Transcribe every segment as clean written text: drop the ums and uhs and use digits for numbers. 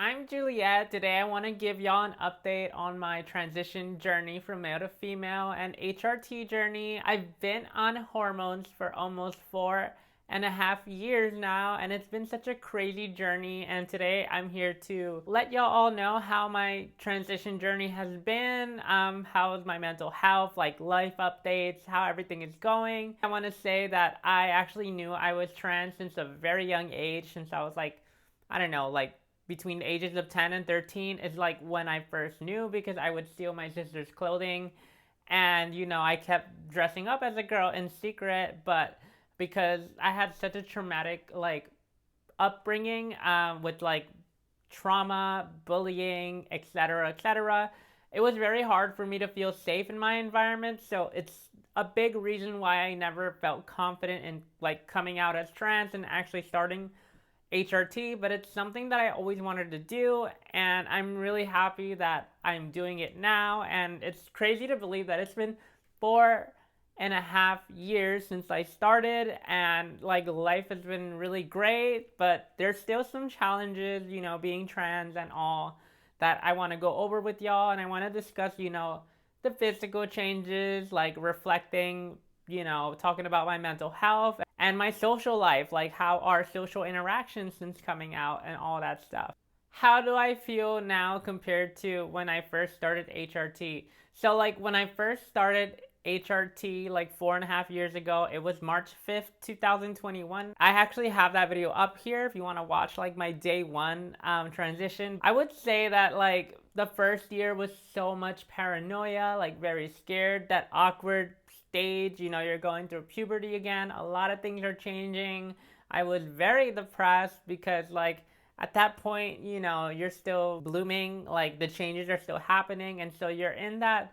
I'm Juliet. Today I want to give y'all an update on my transition journey from male to female and HRT journey. I've been on hormones for almost 4.5 years now, and it's been such a crazy journey. And today I'm here to let y'all all know how my transition journey has been, how is my mental health, like life updates, how everything is going. I want to say that I actually knew I was trans since a very young age, since I was like, I don't know, like between the ages of 10 and 13 is like when I first knew, because I would steal my sister's clothing and I kept dressing up as a girl in secret. But because I had such a traumatic like upbringing, with like trauma, bullying, etc., etc., it was very hard for me to feel safe in my environment. So it's a big reason why I never felt confident in like coming out as trans and actually starting HRT, but it's something that I always wanted to do, and I'm really happy that I'm doing it now. And it's crazy to believe that it's been 4.5 years since I started, and like life has been really great, but there's still some challenges, being trans and all, that I want to go over with y'all, and I want to discuss, the physical changes, like reflecting, talking about my mental health and my social life, like how our social interactions since coming out and all that stuff. How do I feel now compared to when I first started HRT? So, like, when I first started HRT like 4.5 years ago, it was March 5th, 2021. I actually have that video up here if you want to watch like my day one transition. I would say that like the first year was so much paranoia, like very scared, that awkward stage, you're going through puberty again, a lot of things are changing. I was very depressed because like at that point, you're still blooming, like the changes are still happening, and so you're in that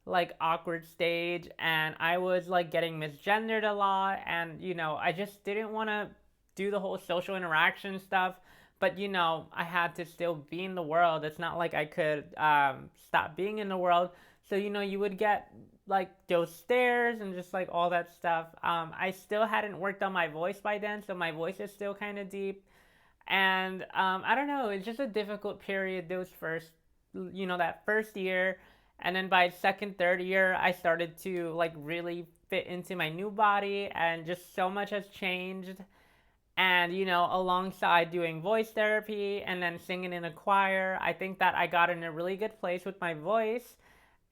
like awkward stage. And I was like getting misgendered a lot, and I just didn't want to do the whole social interaction stuff. But I had to still be in the world. It's not like I could stop being in the world. So you would get like those stares and just like all that stuff. I still hadn't worked on my voice by then, so my voice is still kind of deep. And I don't know, it's just a difficult period, those first, that first year. And then by second, third year, I started to like really fit into my new body, and just so much has changed. And alongside doing voice therapy and then singing in a choir, I think that I got in a really good place with my voice.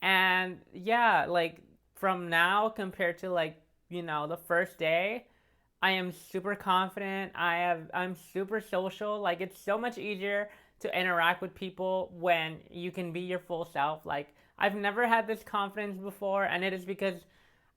And yeah, like from now compared to like, the first day, I am super confident. I'm super social. Like it's so much easier to interact with people when you can be your full self. Like I've never had this confidence before, and it is because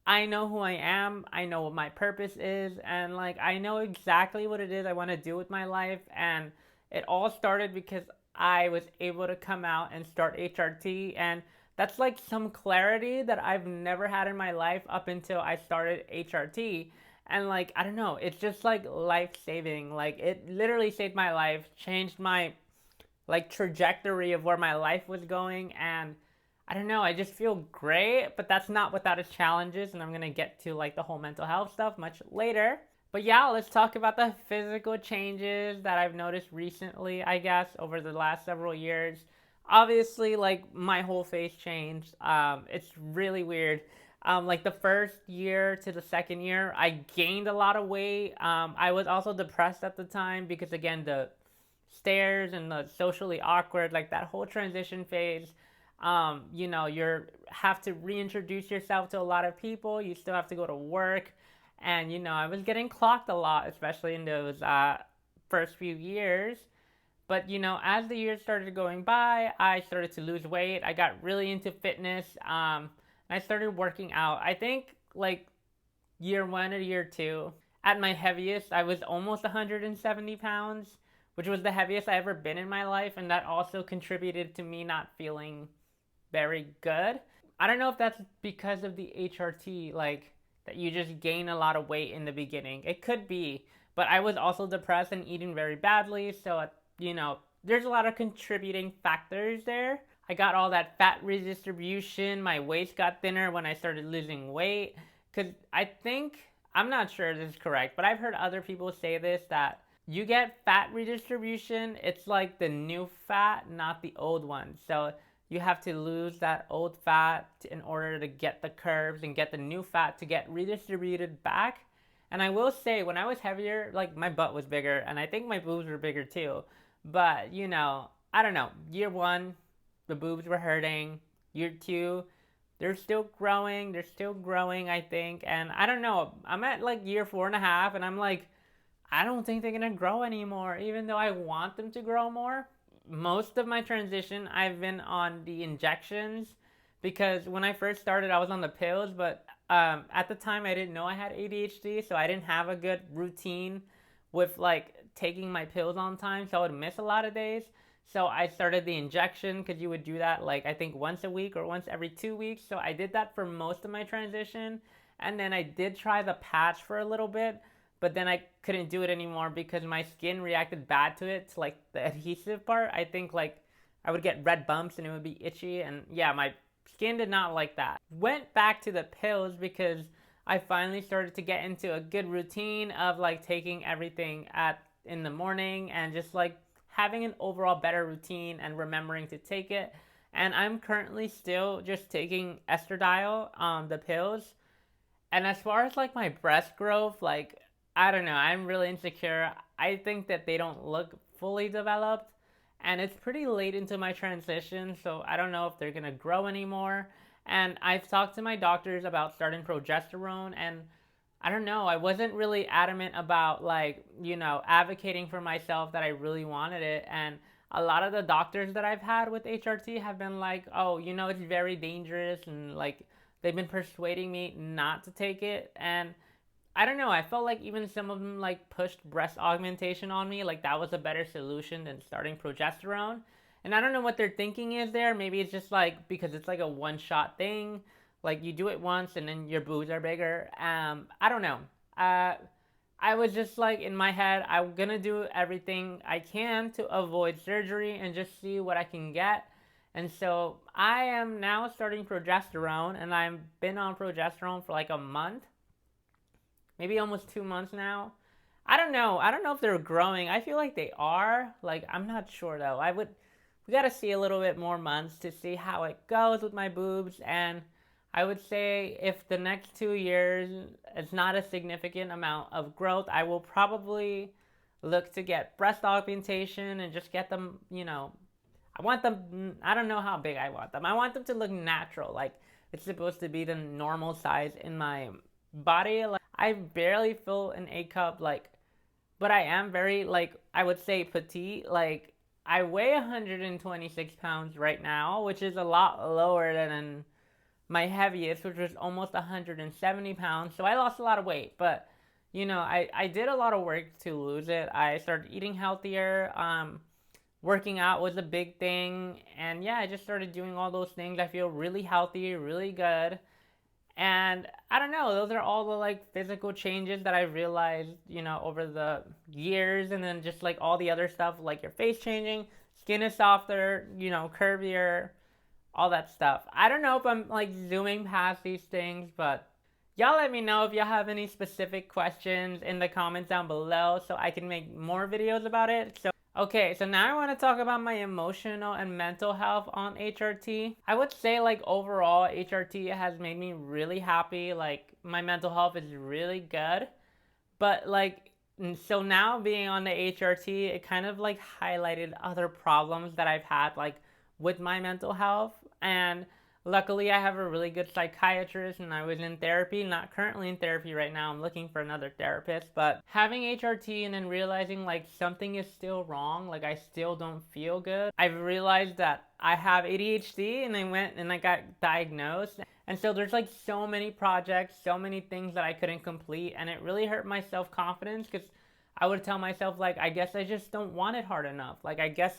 I know who I am, I know what my purpose is, and like I know exactly what it is I want to do with my life. And it all started because I was able to come out and start HRT, and that's like some clarity that I've never had in my life up until I started HRT. And like I don't know, it's just like life saving. Like it literally saved my life, changed my like trajectory of where my life was going. And I don't know, I just feel great, but that's not without its challenges, and I'm gonna get to like the whole mental health stuff much later. But yeah, let's talk about the physical changes that I've noticed recently, I guess, over the last several years. Obviously, like my whole face changed. It's really weird. Like the first year to the second year, I gained a lot of weight. I was also depressed at the time because again, the stairs and the socially awkward, like that whole transition phase. You have to reintroduce yourself to a lot of people. You still have to go to work, and I was getting clocked a lot, especially in those first few years. But as the years started going by, I started to lose weight. I got really into fitness. And I started working out. I think like year one or year two, at my heaviest, I was almost 170 pounds, which was the heaviest I ever been in my life, and that also contributed to me not feeling very good. I don't know if that's because of the HRT, like that you just gain a lot of weight in the beginning. It could be, but I was also depressed and eating very badly, so there's a lot of contributing factors there. I got all that fat redistribution. My waist got thinner when I started losing weight. Because I think, I'm not sure this is correct, but I've heard other people say this, that you get fat redistribution. It's like the new fat, not the old one. So you have to lose that old fat in order to get the curves and get the new fat to get redistributed back. And I will say, when I was heavier, like my butt was bigger, and I think my boobs were bigger too. But I don't know. Year one, the boobs were hurting. Year two, they're still growing. They're still growing, I think. And I don't know. I'm at like year 4.5, and I'm like, I don't think they're gonna grow anymore, even though I want them to grow more. Most of my transition, I've been on the injections because when I first started, I was on the pills, but at the time, I didn't know I had ADHD, so I didn't have a good routine with like taking my pills on time, so I would miss a lot of days. So I started the injection because you would do that like I think once a week or once every 2 weeks. So I did that for most of my transition, and then I did try the patch for a little bit, but then I couldn't do it anymore because my skin reacted bad to it, to like the adhesive part. I think like I would get red bumps and it would be itchy, and yeah, my skin did not like that. Went back to the pills because I finally started to get into a good routine of like taking everything at in the morning and just like having an overall better routine and remembering to take it. And I'm currently still just taking estradiol, the pills. And as far as like my breast growth, like I don't know, I'm really insecure. I think that they don't look fully developed, and it's pretty late into my transition, so I don't know if they're gonna grow anymore. And I've talked to my doctors about starting progesterone, and I don't know, I wasn't really adamant about like, advocating for myself that I really wanted it. And a lot of the doctors that I've had with HRT have been like, oh, it's very dangerous, and like they've been persuading me not to take it. And I don't know, I felt like even some of them like pushed breast augmentation on me, like that was a better solution than starting progesterone. And I don't know what their thinking is there. Maybe it's just like because it's like a one shot thing, like you do it once and then your boobs are bigger. I don't know. Uh, I was just like in my head, I'm gonna do everything I can to avoid surgery and just see what I can get. And so I am now starting progesterone, and I've been on progesterone for like a month, maybe almost 2 months now. I don't know. I don't know if they're growing. I feel like they are. Like I'm not sure though. We gotta see a little bit more months to see how it goes with my boobs. And I would say if the next 2 years it's not a significant amount of growth, I will probably look to get breast augmentation and just get them. I want them. I don't know how big I want them. I want them to look natural. Like it's supposed to be the normal size in my body. Like I barely fill an A cup, like, but I am very, like, I would say petite. Like, I weigh 126 pounds right now, which is a lot lower than my heaviest, which was almost 170 pounds. So I lost a lot of weight, but I did a lot of work to lose it. I started eating healthier. Working out was a big thing, and yeah, I just started doing all those things. I feel really healthy, really good. And I don't know, those are all the like physical changes that I realized, over the years. And then just like all the other stuff, like your face changing, skin is softer, curvier, all that stuff. I don't know if I'm like zooming past these things, but y'all let me know if y'all have any specific questions in the comments down below so I can make more videos about it. Okay, so now I want to talk about my emotional and mental health on HRT. I would say like overall HRT has made me really happy. Like my mental health is really good. But like so now being on the HRT, it kind of like highlighted other problems that I've had like with my mental health. And luckily I have a really good psychiatrist, and I was in therapy, not currently in therapy right now. I'm looking for another therapist, but having HRT and then realizing like something is still wrong, like I still don't feel good. I've realized that I have ADHD, and I went and I got diagnosed. And so there's like so many projects, so many things that I couldn't complete, and it really hurt my self-confidence because I would tell myself like, I guess I just don't want it hard enough. Like I guess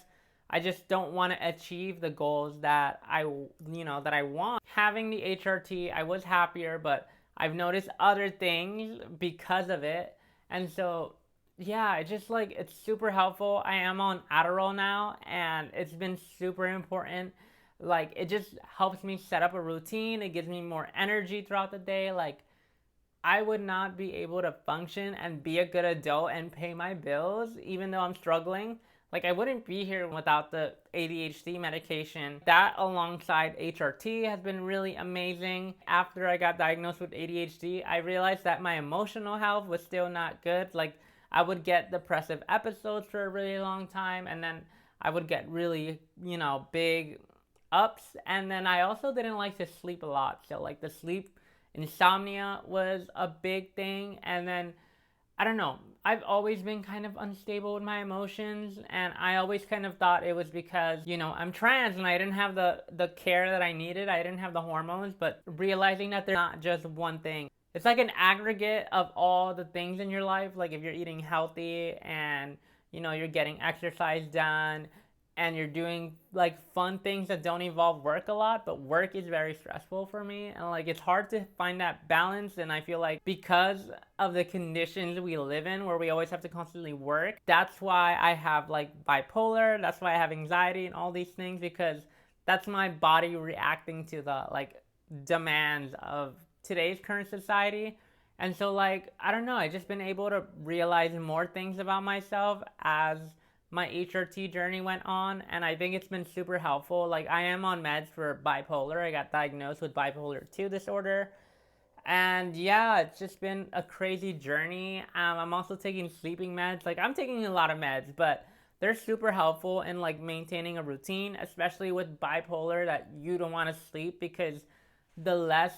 I just don't want to achieve the goals that I want. Having the HRT, I was happier, but I've noticed other things because of it. And so, yeah, it's just like, it's super helpful. I am on Adderall now, and it's been super important. Like, it just helps me set up a routine. It gives me more energy throughout the day. Like, I would not be able to function and be a good adult and pay my bills, even though I'm struggling. Like, I wouldn't be here without the ADHD medication. That, alongside HRT, has been really amazing. After I got diagnosed with ADHD, I realized that my emotional health was still not good. Like, I would get depressive episodes for a really long time, and then I would get really, big ups. And then I also didn't like to sleep a lot. So, like, the sleep insomnia was a big thing. And then I don't know. I've always been kind of unstable with my emotions, and I always kind of thought it was because, I'm trans and I didn't have the care that I needed. I didn't have the hormones, but realizing that they're not just one thing. It's like an aggregate of all the things in your life. Like if you're eating healthy and, you're getting exercise done, and you're doing like fun things that don't involve work a lot, but work is very stressful for me, and like it's hard to find that balance. And I feel like because of the conditions we live in where we always have to constantly work, that's why I have like bipolar, that's why I have anxiety and all these things, because that's my body reacting to the like demands of today's current society. And so like I don't know, I've just been able to realize more things about myself as my HRT journey went on, and I think it's been super helpful. Like I am on meds for bipolar. I got diagnosed with bipolar 2 disorder. And yeah, it's just been a crazy journey. I'm also taking sleeping meds. Like I'm taking a lot of meds, but they're super helpful in like maintaining a routine, especially with bipolar, that you don't want to sleep, because the less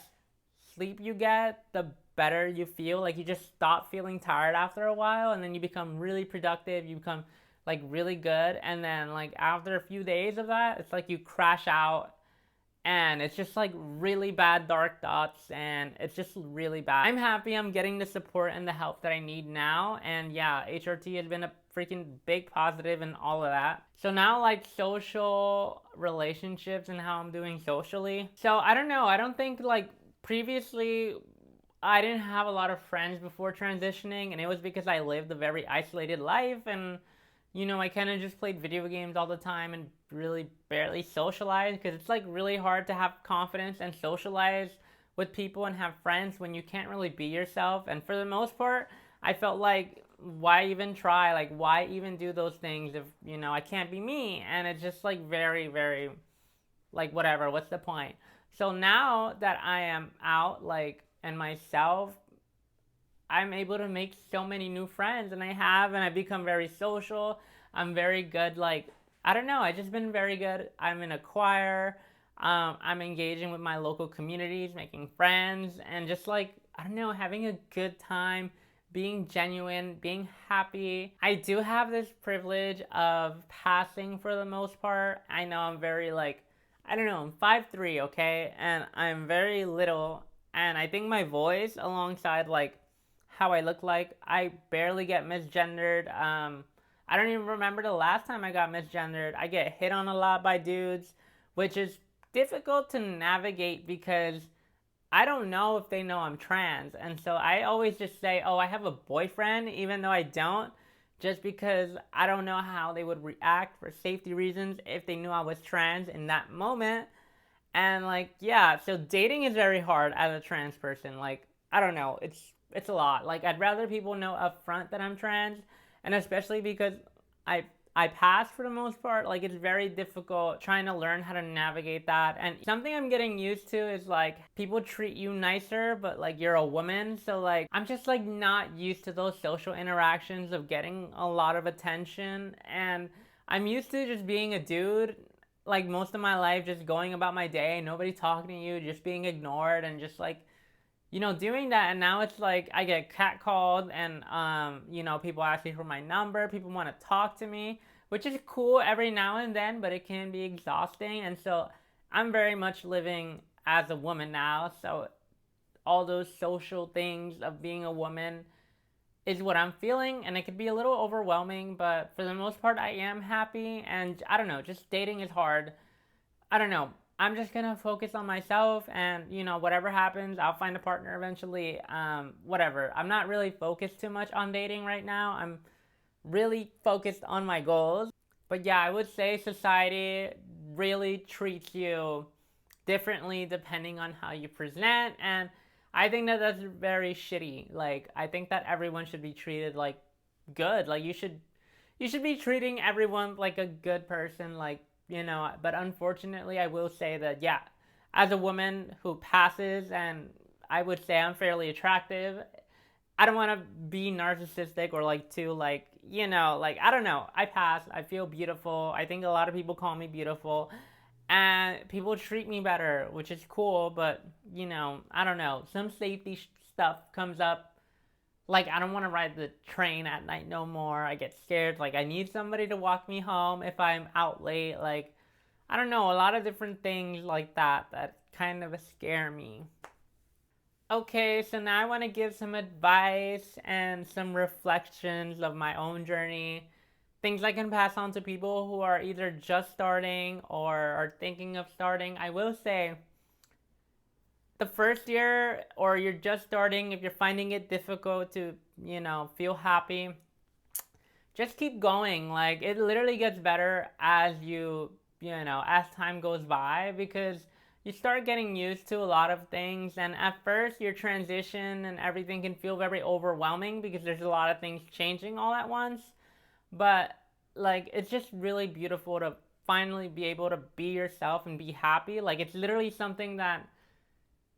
sleep you get, the better you feel. Like you just stop feeling tired after a while, and then you become really productive. You become like really good, and then like after a few days of that, it's like you crash out, and it's just like really bad dark thoughts, and it's just really bad. I'm happy I'm getting the support and the help that I need now, and yeah, HRT has been a freaking big positive in all of that. So now like social relationships and how I'm doing socially. So I don't know, I don't think like previously I didn't have a lot of friends before transitioning, and it was because I lived a very isolated life, and I kind of just played video games all the time and really barely socialized, because it's like really hard to have confidence and socialize with people and have friends when you can't really be yourself. And for the most part, I felt like, why even try? Like, why even do those things if, I can't be me? And it's just like very, very, like, whatever, what's the point? So now that I am out, like, and myself, I'm able to make so many new friends, and I've become very social. I'm very good, like, I don't know, I've just been very good. I'm in a choir. I'm engaging with my local communities, making friends, and just like, I don't know, having a good time, being genuine, being happy. I do have this privilege of passing for the most part. I know I'm very like, I don't know, I'm 5'3", okay? And I'm very little, and I think my voice, alongside like how I look like, I barely get misgendered. I don't even remember the last time I got misgendered. I get hit on a lot by dudes, which is difficult to navigate because I don't know if they know I'm trans. And so I always just say, oh, I have a boyfriend, even though I don't, just because I don't know how they would react for safety reasons if they knew I was trans in that moment. And like, yeah, so dating is very hard as a trans person. Like, I don't know, it's a lot. Like, I'd rather people know up front that I'm trans, and especially because I pass for the most part. Like, it's very difficult trying to learn how to navigate that. And something I'm getting used to is like, people treat you nicer, but like you're a woman. So like, I'm just like not used to those social interactions of getting a lot of attention. And I'm used to just being a dude, like most of my life, just going about my day, nobody talking to you, just being ignored, and just like, doing that. And now it's like I get catcalled, and people ask me for my number, people want to talk to me, which is cool every now and then, but it can be exhausting. And so I'm very much living as a woman now, so all those social things of being a woman is what I'm feeling, and it could be a little overwhelming, but for the most part I am happy. And I don't know, just dating is hard. I don't know, I'm just gonna focus on myself, and whatever happens, I'll find a partner eventually. Whatever. I'm not really focused too much on dating right now. I'm really focused on my goals. But yeah, I would say society really treats you differently depending on how you present. And I think that that's very shitty. Like, I think that everyone should be treated like good. Like, you should be treating everyone like a good person, like, but unfortunately, I will say that, yeah, as a woman who passes, and I would say I'm fairly attractive, I don't want to be narcissistic or like too, like, like, I don't know. I pass. I feel beautiful. I think a lot of people call me beautiful, and people treat me better, which is cool, but, I don't know. Some safety stuff comes up, like, I don't want to ride the train at night no more. I get scared. Like, I need somebody to walk me home if I'm out late. Like, I don't know, a lot of different things like that kind of scare me. Okay, so now I want to give some advice and some reflections of my own journey. Things I can pass on to people who are either just starting or are thinking of starting. I will say, the first year, or you're just starting, if you're finding it difficult to, feel happy, just keep going. Like, it literally gets better as as time goes by, because you start getting used to a lot of things. And at first, your transition and everything can feel very overwhelming because there's a lot of things changing all at once. But, like, it's just really beautiful to finally be able to be yourself and be happy. Like, it's literally something that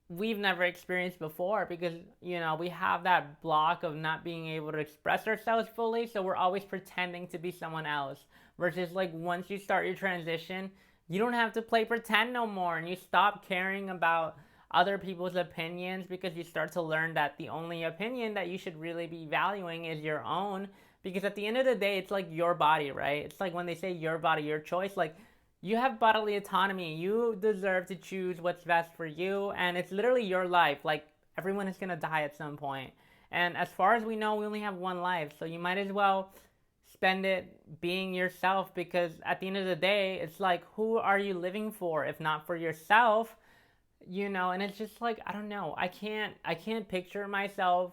we've never experienced before, because we have that block of not being able to express ourselves fully, so we're always pretending to be someone else. Versus, like, once you start your transition, you don't have to play pretend no more, and you stop caring about other people's opinions, because you start to learn that the only opinion that you should really be valuing is your own. Because at the end of the day, it's like your body, right? It's like when they say your body, your choice. Like, you have bodily autonomy. You deserve to choose what's best for you, and it's literally your life. Like, everyone is gonna die at some point. And as far as we know, we only have one life, so you might as well spend it being yourself, because at the end of the day, it's like, who are you living for if not for yourself? And it's just like, I don't know. I can't picture myself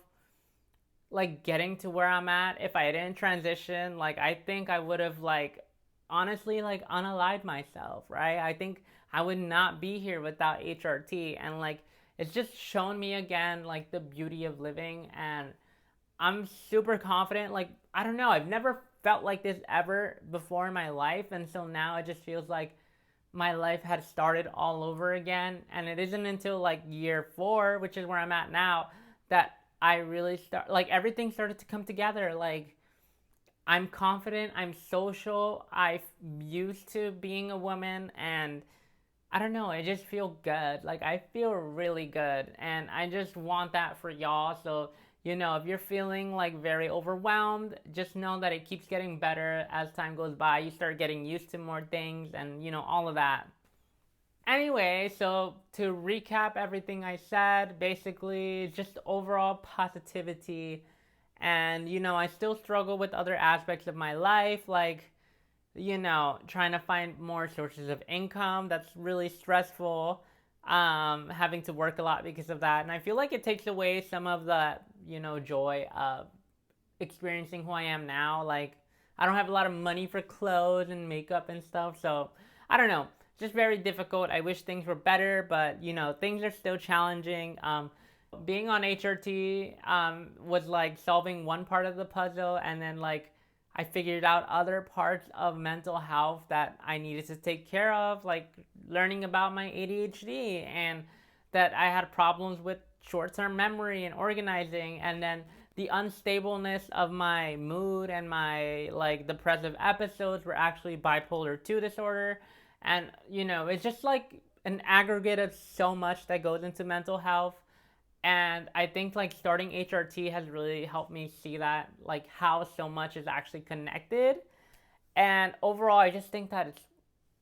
like getting to where I'm at if I didn't transition. Like, I think I would have, like, honestly, like, unalived myself, right? I think I would not be here without HRT, and, like, it's just shown me again, like, the beauty of living. And I'm super confident. Like, I don't know, I've never felt like this ever before in my life, and so now it just feels like my life had started all over again. And it isn't until like year 4, which is where I'm at now, that I really start, like, everything started to come together. Like, I'm confident, I'm social, I'm used to being a woman, and I don't know, I just feel good. Like, I feel really good, and I just want that for y'all. So, if you're feeling like very overwhelmed, just know that it keeps getting better as time goes by. You start getting used to more things, and, all of that. Anyway, so to recap everything I said, basically, just overall positivity. And, I still struggle with other aspects of my life, like, trying to find more sources of income. That's really stressful. Having to work a lot because of that. And I feel like it takes away some of the, joy of experiencing who I am now. Like, I don't have a lot of money for clothes and makeup and stuff. So, I don't know. Just very difficult. I wish things were better, but, things are still challenging. Being on HRT was like solving one part of the puzzle, and then, like, I figured out other parts of mental health that I needed to take care of, like learning about my ADHD, and that I had problems with short-term memory and organizing, and then the unstableness of my mood, and my, like, depressive episodes were actually bipolar 2 disorder. And, it's just like an aggregate of so much that goes into mental health. And I think, like, starting HRT has really helped me see that, like, how so much is actually connected. And overall, I just think that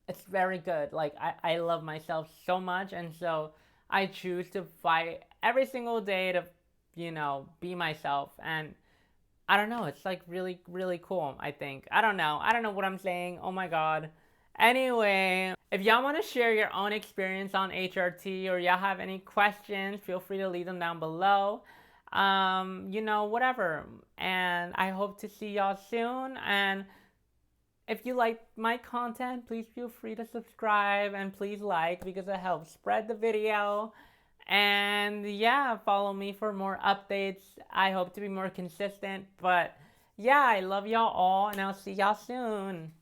it's very good. Like, I love myself so much, and so I choose to fight every single day to, be myself. And I don't know, it's like really, really cool, I think. I don't know what I'm saying. Oh my god. Anyway, if y'all want to share your own experience on HRT, or y'all have any questions, feel free to leave them down below. Whatever. And I hope to see y'all soon. And if you like my content, please feel free to subscribe, and please like, because it helps spread the video. And yeah, follow me for more updates. I hope to be more consistent. But yeah, I love y'all all, and I'll see y'all soon.